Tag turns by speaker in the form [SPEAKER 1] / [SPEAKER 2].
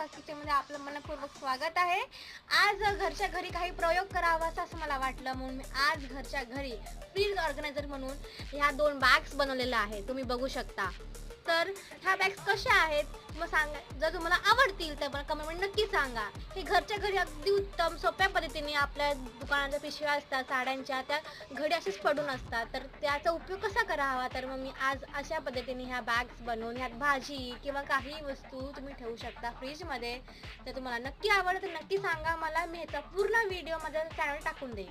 [SPEAKER 1] किचनमध्ये आपलं मनपूर्वक स्वागत आहे. आज घरच्या घरी काही प्रयोग करावासा असं मला वाटलं, म्हणून मी आज घरच्या घरी फ्रीज ऑर्गनायझर म्हणून ह्या 2 बॅग्स बनवलेल्या आहेत. तुम्ही बघू शकता. तर ह्या बॅग्स कशा आहेत मग सांगा. जर तुम्हाला आवडतील तर मला कमेंटमध्ये नक्की सांगा. हे घरच्या घरी अगदी उत्तम सोप्या पद्धतीने आपल्या दुकानाच्या पिशव्या असतात साड्यांच्या, त्या घडी असेच पडून असतात. तर त्याचा उपयोग कसा करावा, तर मग मी आज अशा पद्धतीने ह्या बॅग्स बनवून ह्यात भाजी किंवा काही वस्तू तुम्ही ठेवू शकता फ्रीजमध्ये. तर तुम्हाला नक्की आवडलं तर नक्की सांगा मला. मी ह्याचा पूर्ण व्हिडिओ माझ्या चॅनल टाकून देईन.